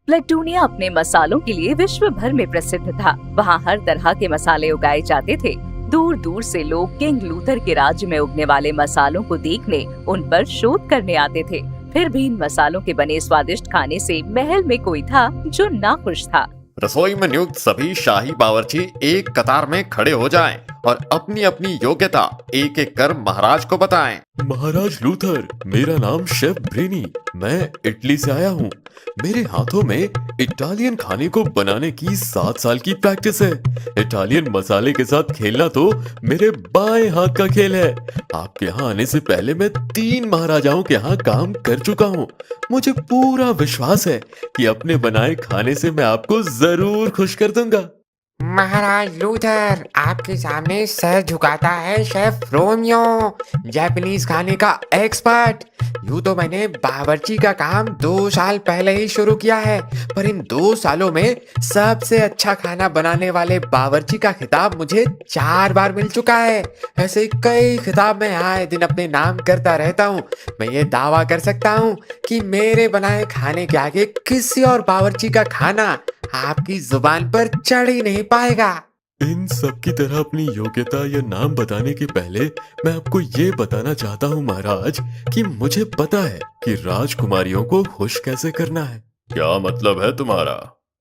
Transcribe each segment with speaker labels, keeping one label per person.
Speaker 1: प्लेटूनिया अपने मसालों के लिए विश्व भर में प्रसिद्ध था। वहाँ हर तरह के मसाले उगाए जाते थे। दूर दूर से लोग किंग लूथर के राज्य में उगने वाले मसालों को देखने, उन पर शोध करने आते थे। फिर भी इन मसालों के बने स्वादिष्ट खाने से महल में कोई था जो नाखुश था।
Speaker 2: रसोई में नियुक्त सभी शाही बावर्ची एक कतार में खड़े हो जाएं और अपनी अपनी योग्यता एक एक कर महाराज को बताएं।
Speaker 3: महाराज लूथर, मेरा नाम शेफ ब्रेनी, मैं इटली से आया हूँ। मेरे हाथों में इटालियन खाने को बनाने की 7 साल की प्रैक्टिस है। इटालियन मसाले के साथ खेलना तो मेरे बाएं हाथ का खेल है। आपके यहाँ आने से पहले मैं 3 महाराजाओं के यहाँ काम कर चुका हूँ। मुझे पूरा विश्वास है कि अपने बनाए खाने से मैं आपको जरूर खुश कर दूंगा।
Speaker 4: महाराज लूथर, आपके सामने सर झुकाता है शेफ रोमियो, जापानीज खाने का एक्सपर्ट। यूं तो मैंने बावर्ची का काम 2 साल पहले ही शुरू किया है, पर इन 2 सालों में सबसे अच्छा खाना बनाने वाले बावर्ची का खिताब मुझे 4 बार मिल चुका है। ऐसे कई खिताब मैं आए दिन अपने नाम करता रहता हूँ। मैं ये दावा कर सकता हूँ कि मेरे बनाए खाने के आगे किसी और बावर्ची का खाना आपकी जुबान पर चढ़ ही नहीं पाएगा।
Speaker 3: इन सब की तरह अपनी योग्यता या नाम बताने के पहले मैं आपको ये बताना चाहता हूँ महाराज कि मुझे पता है कि राजकुमारियों को खुश कैसे करना है।
Speaker 2: क्या मतलब है तुम्हारा?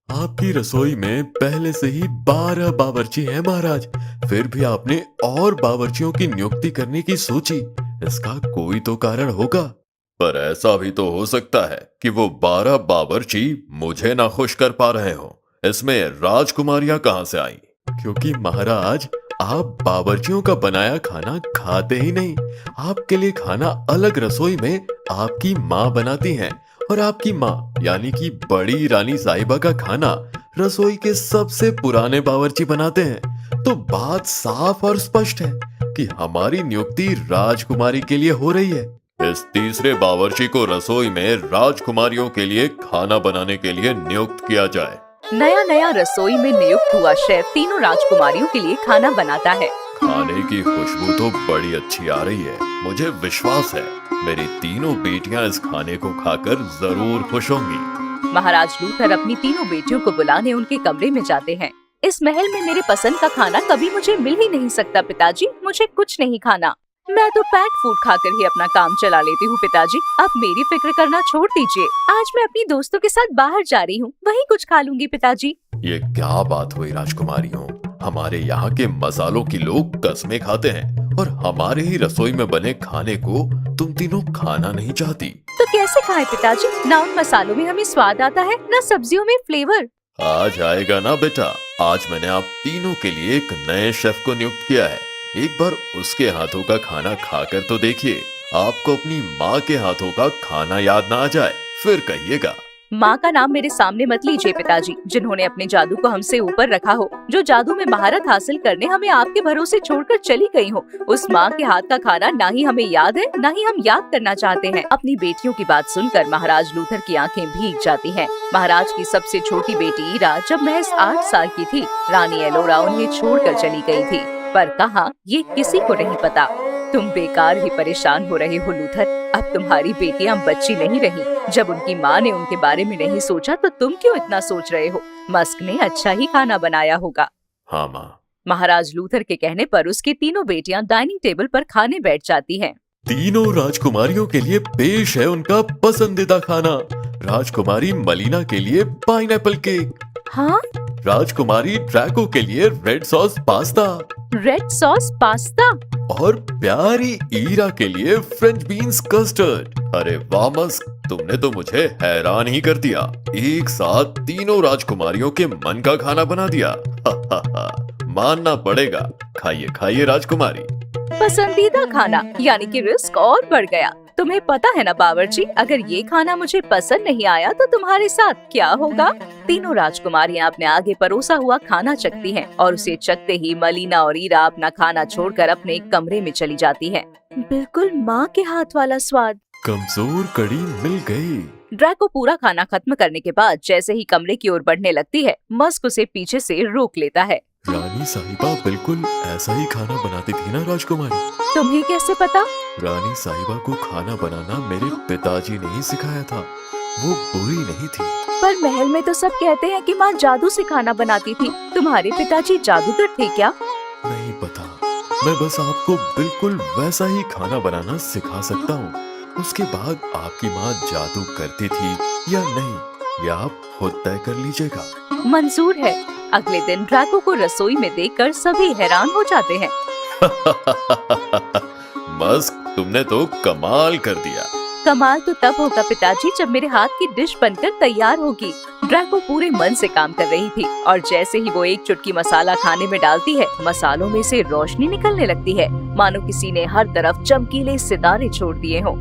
Speaker 3: आपकी रसोई में पहले से ही 12 बावर्ची हैं महाराज, फिर भी आपने और बावर्चियों की नियुक्ति करने की सोची। इसका कोई तो कारण होगा।
Speaker 2: पर ऐसा भी तो हो सकता है कि वो 12 बावर्ची मुझे ना खुश कर पा रहे हो। इसमें राजकुमारियां कहाँ से आई?
Speaker 3: क्योंकि महाराज आप बावर्चियों का बनाया खाना खाते ही नहीं। आपके लिए खाना अलग रसोई में आपकी माँ बनाती हैं और आपकी माँ यानी कि बड़ी रानी साहिबा का खाना रसोई के सबसे पुराने बावर्ची बनाते हैं। तो बात साफ और स्पष्ट है कि हमारी नियुक्ति राजकुमारी के लिए हो रही है।
Speaker 2: इस तीसरे बावर्ची को रसोई में राजकुमारियों के लिए खाना बनाने के लिए नियुक्त किया जाए।
Speaker 1: नया नया रसोई में नियुक्त हुआ शेफ तीनों राजकुमारियों के लिए खाना बनाता है।
Speaker 2: खाने की खुशबू तो बड़ी अच्छी आ रही है। मुझे विश्वास है मेरी तीनों बेटियां इस खाने को खाकर जरूर खुश होंगी।
Speaker 1: महाराज लूथर अपनी तीनों बेटियों को बुलाने उनके कमरे में जाते हैं। इस महल में मेरे पसंद का खाना कभी मुझे मिल ही नहीं सकता पिताजी, मुझे कुछ नहीं खाना। मैं तो पैक फूड खाकर ही अपना काम चला लेती हूँ पिताजी, आप मेरी फिक्र करना छोड़ दीजिए। आज मैं अपनी दोस्तों के साथ बाहर जा रही हूँ, वहीं कुछ खा लूंगी पिताजी।
Speaker 2: ये क्या बात हुई राजकुमारियों? हमारे यहाँ के मसालों की लोग कस्में खाते हैं और हमारे ही रसोई में बने खाने को तुम तीनों खाना नहीं चाहती।
Speaker 1: तो कैसे खाएं पिताजी? ना उन मसालों में हमें स्वाद आता है, ना सब्जियों में फ्लेवर।
Speaker 2: आज आएगा ना बेटा। आज मैंने आप तीनों के लिए एक नए शेफ को नियुक्त किया है। एक बार उसके हाथों का खाना खाकर तो देखिए। आपको अपनी माँ के हाथों का खाना याद ना आ जाए, फिर कहिएगा।
Speaker 1: माँ का नाम मेरे सामने मत लीजिए पिताजी, जिन्होंने अपने जादू को हमसे ऊपर रखा हो, जो जादू में महारत हासिल करने हमें आपके भरोसे छोड़कर चली गई हो, उस माँ के हाथ का खाना ना ही हमें याद है, ना ही हम याद करना चाहते हैं। अपनी बेटियों की बात सुनकर महाराज लूथर की आंखें भीग जाती हैं। महाराज की सबसे छोटी बेटी ईरा जब महज 8 साल की थी, रानी एलोरा उन्हें छोड़कर चली गई थी। पर कहाँ ये किसी को नहीं पता। तुम बेकार ही परेशान हो रहे हो लूथर। अब तुम्हारी बेटियां बच्ची नहीं रही। जब उनकी माँ ने उनके बारे में नहीं सोचा तो तुम क्यों इतना सोच रहे हो? मस्क ने अच्छा ही खाना बनाया होगा।
Speaker 2: हाँ माँ।
Speaker 1: महाराज लूथर के कहने पर उसकी तीनों बेटियां डाइनिंग टेबल पर खाने बैठ जाती हैं।
Speaker 3: तीनों राजकुमारियों के लिए पेश है उनका पसंदीदा खाना। राजकुमारी मलीना के लिए पाइनएप्पल केक।
Speaker 1: हाँ?
Speaker 3: राजकुमारी ड्रैको के लिए red sauce pasta.
Speaker 1: Red sauce pasta?
Speaker 3: और प्यारी ईरा के लिए फ्रेंच बीन्स कस्टर्ड।
Speaker 2: अरे वाह मस्क, तुमने तो मुझे हैरान ही कर दिया। एक साथ तीनों राजकुमारियों के मन का खाना बना दिया। मानना पड़ेगा। खाइए खाइए राजकुमारी।
Speaker 1: पसंदीदा खाना यानी कि रिस्क और बढ़ गया। तुम्हें पता है ना बावर्ची, अगर ये खाना मुझे पसंद नहीं आया तो तुम्हारे साथ क्या होगा? तीनों राजकुमारियां अपने आगे परोसा हुआ खाना चखती हैं और उसे चखते ही मलीना और ईरा अपना खाना छोड़कर अपने कमरे में चली जाती हैं। बिल्कुल माँ के हाथ वाला स्वाद।
Speaker 3: कमजोर कड़ी मिल गई।
Speaker 1: ड्रैको पूरा खाना खत्म करने के बाद जैसे ही कमरे की ओर बढ़ने लगती है, मस्क उसे पीछे से रोक लेता है।
Speaker 3: रानी साहिबा बिल्कुल ऐसा ही खाना बनाती थी ना राजकुमारी?
Speaker 1: तुम्हें कैसे पता?
Speaker 3: रानी साहिबा को खाना बनाना मेरे पिताजी ने ही सिखाया था। वो बुरी नहीं थी।
Speaker 1: पर महल में तो सब कहते हैं कि माँ जादू से खाना बनाती थी। तुम्हारे पिताजी जादूगर थे क्या?
Speaker 3: नहीं पता, मैं बस आपको बिल्कुल वैसा ही खाना बनाना सिखा सकता हूँ। उसके बाद आपकी माँ जादू करती थी या नहीं, ये आप खुद तय कर लीजिएगा।
Speaker 1: मंजूर है। अगले दिन ड्रैको को रसोई में देखकर सभी हैरान हो जाते हैं।
Speaker 2: मस्क, तुमने तो कमाल कर दिया।
Speaker 1: कमाल तो तब होगा पिताजी जब मेरे हाथ की डिश बनकर तैयार होगी। ड्रैको पूरे मन से काम कर रही थी और जैसे ही वो एक चुटकी मसाला खाने में डालती है, मसालों में से रोशनी निकलने लगती है, मानो किसी ने हर तरफ चमकीले सितारे छोड़ दिए हों।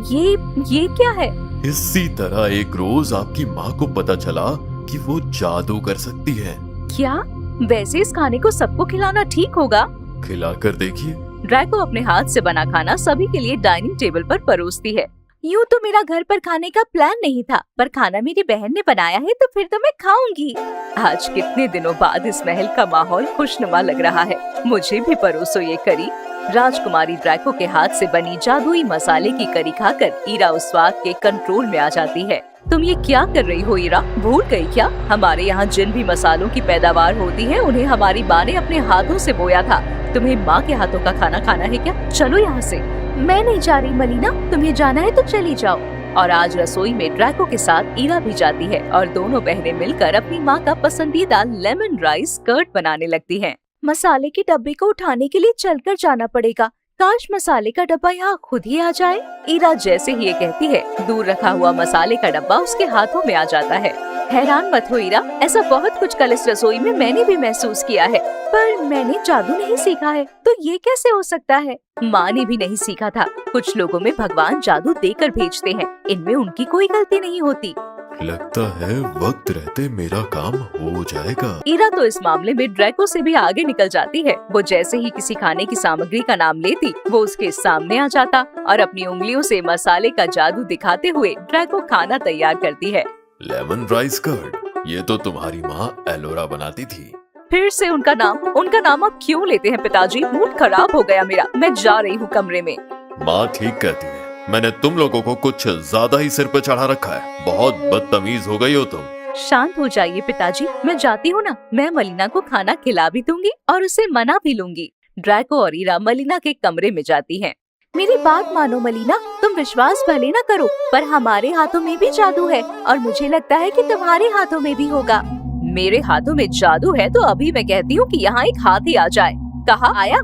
Speaker 1: ये क्या है?
Speaker 3: इसी तरह एक रोज आपकी माँ को पता चला कि वो जादू कर सकती है।
Speaker 1: क्या? वैसे इस खाने को सबको खिलाना ठीक होगा?
Speaker 3: खिलाकर देखिए।
Speaker 1: ड्रैको अपने हाथ से बना खाना सभी के लिए डाइनिंग टेबल पर परोसती है। यूँ तो मेरा घर पर खाने का प्लान नहीं था, पर खाना मेरी बहन ने बनाया है तो फिर तो मैं खाऊंगी। आज कितने दिनों बाद इस महल का माहौल खुशनुमा लग रहा है। मुझे भी परोसो ये करी। राजकुमारी ड्रैको के हाथ से बनी जादुई मसाले की करी खाकर ईरा उस स्वाद के कंट्रोल में आ जाती है। तुम ये क्या कर रही हो ईरा? भूल गई क्या? हमारे यहाँ जिन भी मसालों की पैदावार होती है उन्हें हमारी माँ ने अपने हाथों से बोया था। तुम्हें माँ के हाथों का खाना खाना है क्या? चलो यहाँ से। मैं नहीं जा रही मलीना, तुम्हें जाना है तो चली जाओ। और आज रसोई में ड्रैको के साथ ईरा भी जाती है और दोनों बहनें मिलकर अपनी माँ का पसंदीदा लेमन राइस कर्ड बनाने लगती हैं। मसाले के डब्बे को उठाने के लिए चलकर जाना पड़ेगा। काश मसाले का डब्बा यहाँ खुद ही आ जाए। ईरा जैसे ही ये कहती है, दूर रखा हुआ मसाले का डब्बा उसके हाथों में आ जाता है। हैरान मत हो ईरा, ऐसा बहुत कुछ कल इस रसोई में मैंने भी महसूस किया है, पर मैंने जादू नहीं सीखा है, तो ये कैसे हो सकता है? माँ ने भी नहीं सीखा था। कुछ लोगों में भगवान जादू देकर भेजते हैं, इनमें उनकी कोई गलती नहीं होती।
Speaker 3: लगता है वक्त रहते मेरा काम हो जाएगा।
Speaker 1: ईरा तो इस मामले में ड्रैको से भी आगे निकल जाती है। वो जैसे ही किसी खाने की सामग्री का नाम लेती, वो उसके सामने आ जाता और अपनी उंगलियों से मसाले का जादू दिखाते हुए ड्रैको खाना तैयार करती है।
Speaker 3: लेमन राइस कर्ड, ये तो तुम्हारी माँ एलोरा बनाती थी।
Speaker 1: फिर से उनका नाम आप क्यों लेते हैं पिताजी? मूड खराब हो गया मेरा। मैं जा रही हूँ कमरे में।
Speaker 2: माँ ठीक कहती है, मैंने तुम लोगों को कुछ ज्यादा ही सिर पे चढ़ा रखा है। बहुत बदतमीज हो गई हो तुम।
Speaker 1: शांत हो जाइए पिताजी, मैं जाती हूँ ना। मैं मलीना को खाना खिला भी दूंगी और उसे मना भी लूंगी। ड्रैको और ईरा मलीना के कमरे में जाती हैं। मेरी बात मानो मलीना, तुम विश्वास भले न करो, पर हमारे हाथों में भी जादू है और मुझे लगता है कि तुम्हारे हाथों में भी होगा। मेरे हाथों में जादू है तो अभी मैं कहती हूँ कि यहाँ एक हाथी आ जाए। कहाँ आया?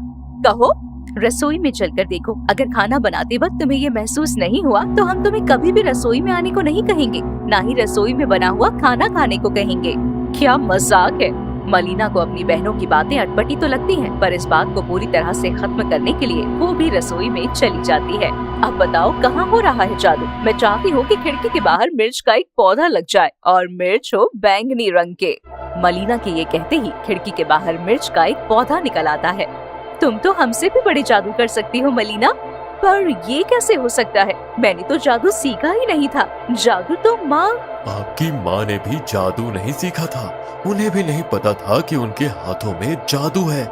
Speaker 1: कहो। रसोई में चलकर देखो, अगर खाना बनाते वक्त तुम्हें ये महसूस नहीं हुआ तो हम तुम्हें कभी भी रसोई में आने को नहीं कहेंगे, ना ही रसोई में बना हुआ खाना खाने को कहेंगे। क्या मजाक है। मलीना को अपनी बहनों की बातें अटपटी तो लगती हैं, पर इस बात को पूरी तरह से खत्म करने के लिए वो भी रसोई में चली जाती है। अब बताओ कहाँ हो रहा है जादू? मैं चाहती हूँ कि खिड़की के बाहर मिर्च का एक पौधा लग जाए और मिर्च हो बैंगनी रंग के। मलीना के ये कहते ही खिड़की के बाहर मिर्च का एक पौधा निकल आता है। तुम तो हमसे भी बड़े जादू कर सकती हो मलीना, पर ये कैसे हो सकता है? मैंने तो जादू सीखा ही नहीं था। जादू तो माँ।
Speaker 3: आपकी माँ ने भी जादू नहीं सीखा था। उन्हें भी नहीं पता था कि उनके हाथों में जादू है।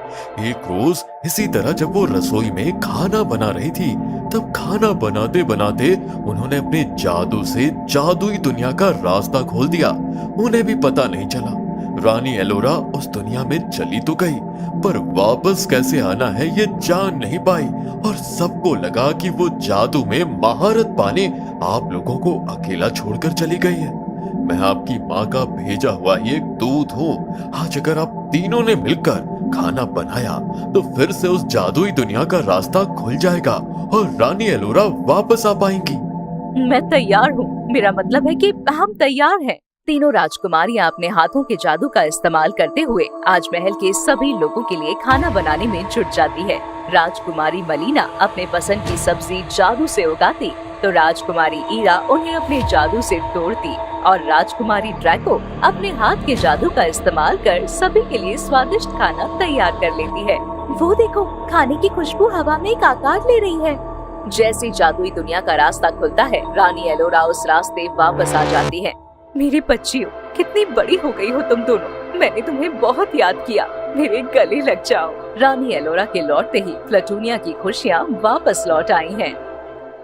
Speaker 3: एक रोज इसी तरह जब वो रसोई में खाना बना रही थी, तब खाना बनाते बनाते उन्होंने अपने जादू से जादुई दुनिया का रास्ता खोल दिया। उन्हें भी पता नहीं चला। रानी एलोरा उस दुनिया में चली तो गई, पर वापस कैसे आना है ये जान नहीं पाई और सबको लगा कि वो जादू में महारत पाने आप लोगों को अकेला छोड़कर चली गई है। मैं आपकी माँ का भेजा हुआ ही एक दूत हूँ। आज अगर आप तीनों ने मिलकर खाना बनाया तो फिर से उस जादुई दुनिया का रास्ता खुल जाएगा और रानी एलोरा वापस आ पाएंगी।
Speaker 1: मैं तैयार हूँ। मेरा मतलब है कि हम तैयार हैं। तीनों राजकुमारियां अपने हाथों के जादू का इस्तेमाल करते हुए आज महल के सभी लोगों के लिए खाना बनाने में जुट जाती है। राजकुमारी मलीना अपने पसंद की सब्जी जादू से उगाती, तो राजकुमारी ईरा उन्हें अपने जादू से तोड़ती और राजकुमारी ड्रैको अपने हाथ के जादू का इस्तेमाल कर सभी के लिए स्वादिष्ट खाना तैयार कर लेती है। वो देखो, खाने की खुशबू हवा में एक आकार ले रही है। जैसे जादुई दुनिया का रास्ता खुलता है, रानी एलोरा उस रास्ते वापस आ जाती है। मेरी बच्चियों, कितनी बड़ी हो गई हो तुम दोनों। मैंने तुम्हें बहुत याद किया। मेरे गले लग जाओ। रानी एलोरा के लौटते ही प्लटूनिया की खुशियाँ वापस लौट आई हैं।